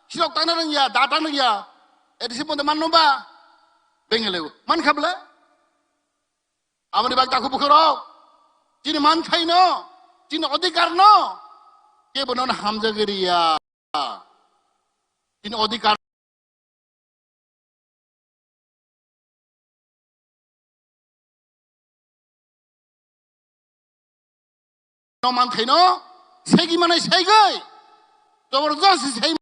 Silok tanah nang ya, datang nang ya. Edisi pun teman nomba. Bengelew. Man kabla. Amani bag taku bukhoro. Cini man khai no. Cini odikar no. Ke bonon hamjagiriya. Cini odikar no man khai no. Segi mana segi. Jabardast segi.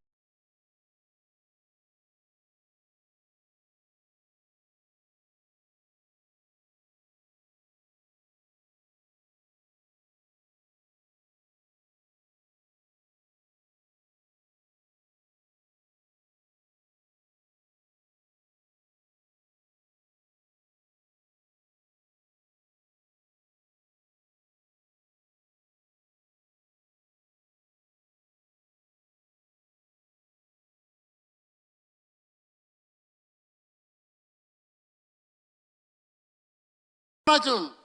Macam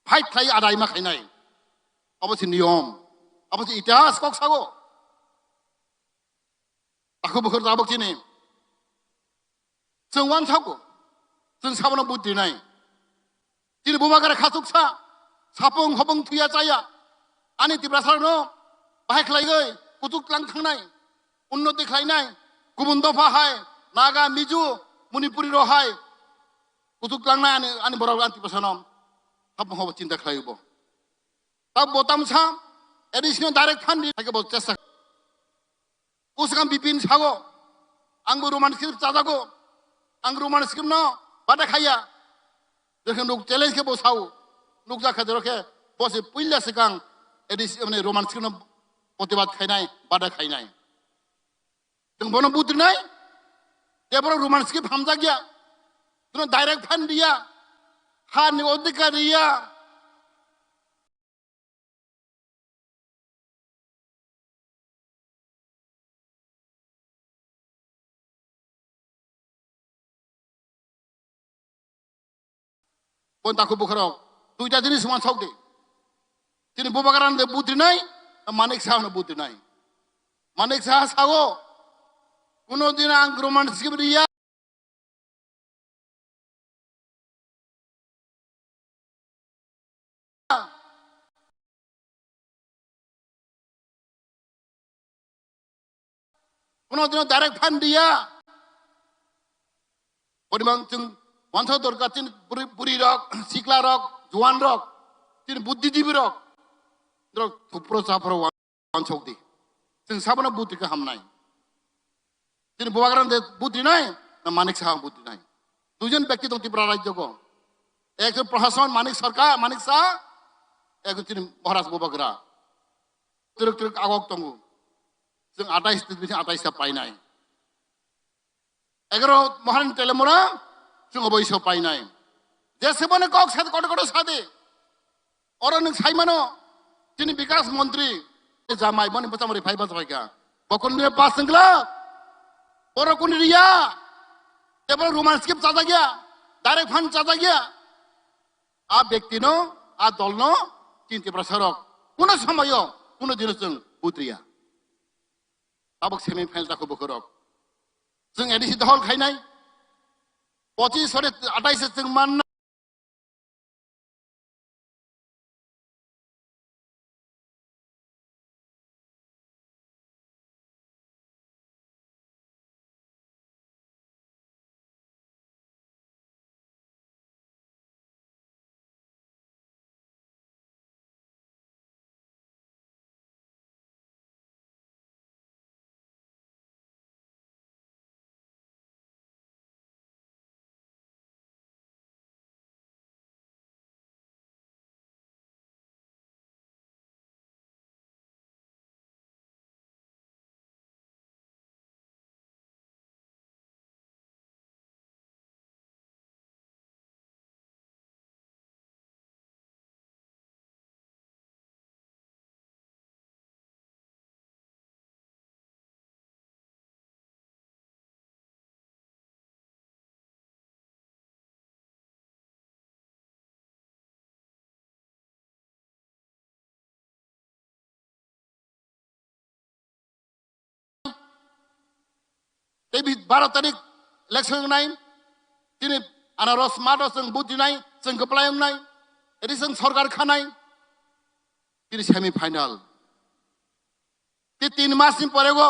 fight khai adai mak khai nai. Apa sih niyom? Apa sih itas kok sago? Aku bukan tabok sini. Jengwan sago. Jeng sabana budi nai. Jadi bumakara kasuk sa. Sapung hobong tuya caya. Ani tibrasar no. Bahai khai gay. Kutuk lang thang nai. Unnoti khai nai. Kubun dofa hai. Naga miju. Munipuri ro hai. Kutuk lang nai ani borok anti pasanom. Sapung hobong cinta khai bo. Tab botam sa. Additional direct fund di. Hai bot cesa. Uskan bipin sago. Anggur roman skrip cajago. Anggur roman skrip no. Pada khaya. देखो लोग challenge के बोसाओ लोग जा खदरो के बोसे पुइला सेकांग Aedes अपने romance के न प्रतिवाद खाइनाय बादा खाइनाय तुम बोनो बुद्ध नाय ये बरो रोमांस के हमजा गया तुम डायरेक्ट फंड दिया हाँ ने अधिकार दिया pun takut bukarok. Tu jadi ni semua sok deh. Jadi bubakaran deh buti nai, manik sah na buti nai. Manik sah sago. Kuno dina angkroman sikit dia. Kuno dina direct fund dia. Pernimang tung wanita dorkat tin puri rok, sikla rok, juan rok, tin buddhijibi rok, rok thupro sapro wansok di. Tin sabana buddhi ka ham nai. Tin bubakaran de buddhi nai, na manik sah buddhi nai. Tujuan व्यक्ति तो तिब्रा राज्य को एक तो प्रशासन मानिक सरकार मानिक सा एक तो महाराज बुबकरा तुरक तुरक आगोक तंगु जों 28 बिथिं 28 ता पाइनाय 11 महाराज तेलेमुरा जों अबैसो पाइनाय जेसेबने कक साथ कट कट सादे और नों साइमानो दिनै विकास मन्त्री जामाय बनि बचामरि फाइबा जाबायगा बकननि पास नंगला बरकुनि रिया तेबल रोमांस के चाचा गया डायरेक्ट फंड चाचा गया आ व्यक्ति नो आ दल नो चिंती प्रसारक कुनो समय कुनो दिन जों बुद्रिया ताबक सेमि फाइनल ताखौ बखरक जों एडिसि दहल खाइनाय 25 सरे 28 जों मान 12 tarik election nai tini anaros matos जों बुद्धि नाय जों गोप्लायं नाय एदि जों सरकार खानाय tini semi final ti 3 मास नि परेगो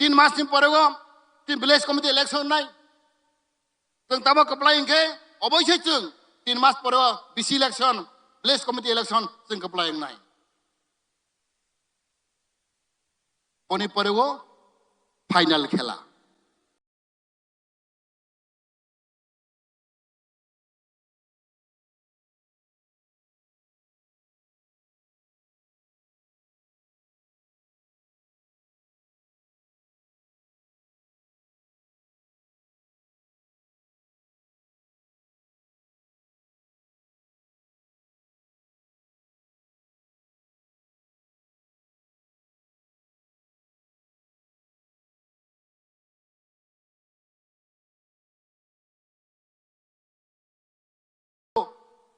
3 मास नि परेगो tin village committee election nai जों tamo गोप्लायं ke अबयसे जों 3 मास परेगो BC election village committee election जों गोप्लायं नाय oni परेगो final खेला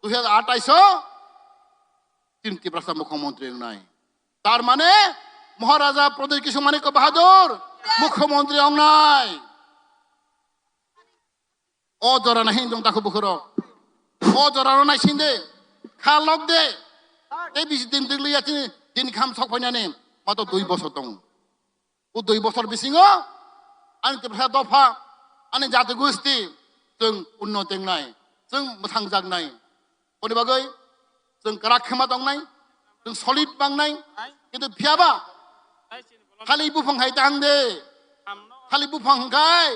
tu he 28 tin ti prasa mukhyamantri nai tar mane maharaja pradesh kishore manik bahadur mukhyamantri ong nai o jora na hindong taku bukhoro o jora na sinde khalok de e bisi din digli ati din kham sok phainani mato 2 বছর dong o 2 বছর bisingo ani ti prasa dofa ani jati gusti जों unnoteng nai जों mothang jak nai oni bagai जों kerak khema dong nai जों solid bang nai kintu phiaba khali bufang hai tang de khali bufang kai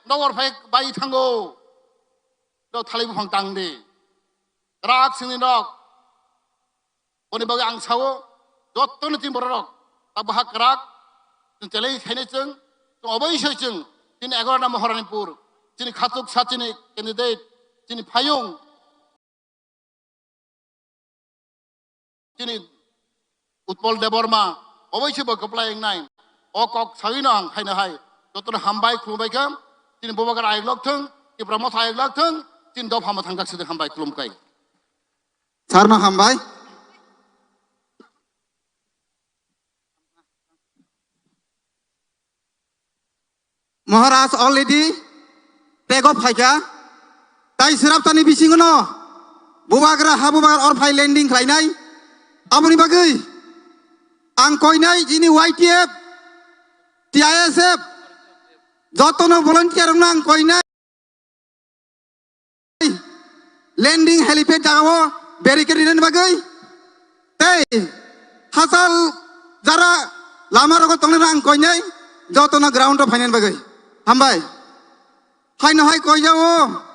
nogor phai bai thango do thali bufang tang de kerak sini dok oni bagai ang sawo jotto tin borok ta bah kerak जों challenge khaine जों obosoi जों tin 11 na maharanipur tin khatuk sachini candidate tin phayung তিনি উৎপল দেববর্মা অবশ্যই গোপ্লায়ং নাই অকক সাবিনং hyena high যতন হামবাই খুলবাইখাম তিনি ববাগার আইক লগথং কি ব্রহ্মথ আইক লগথং তিনি দফ হামা থাংগাক সিদে হামবাই খুলমকাই সারনা হামবাই মহারাজ অলরেডি পেগ অফ ফাইকা তাই সিরাপতানি বিসিংনো বুবাগ্রা হাবুবাগার অর ফাই ল্যান্ডিং খাইনাই Aboni bagai, ang koinai jini YTF, TISF, jotono volunteer ang koinai, landing helipad jagawo, barricade bagai, tei, hasal jara lama rogo tongne ang koinai, jotono ground of finance bagai, hambai, hai no hai koi jawo.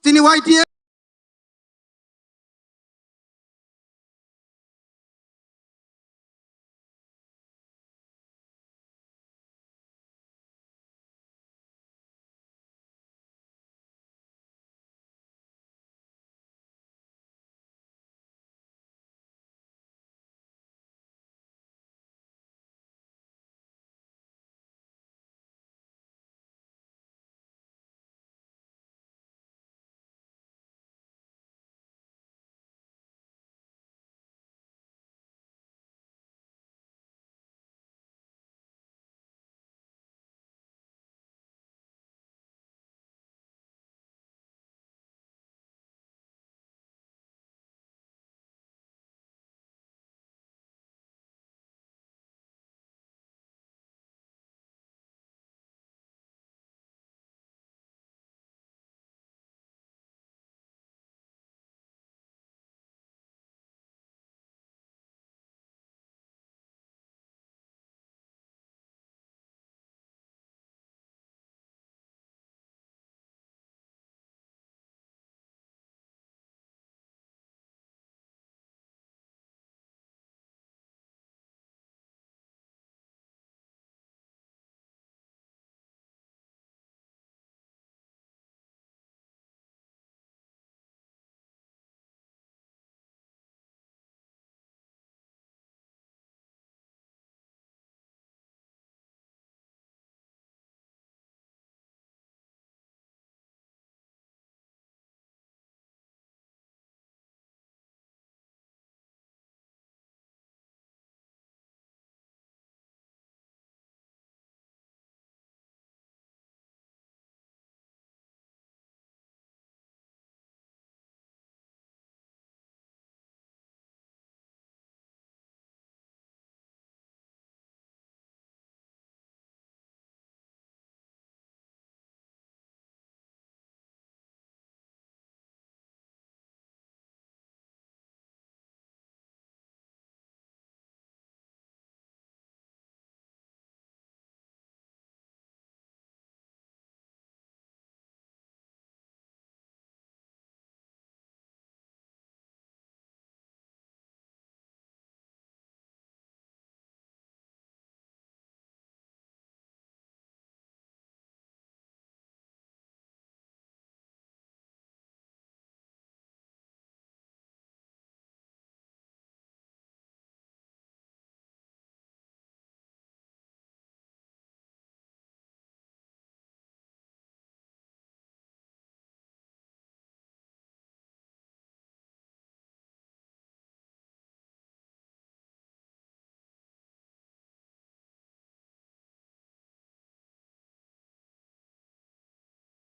Sini YTF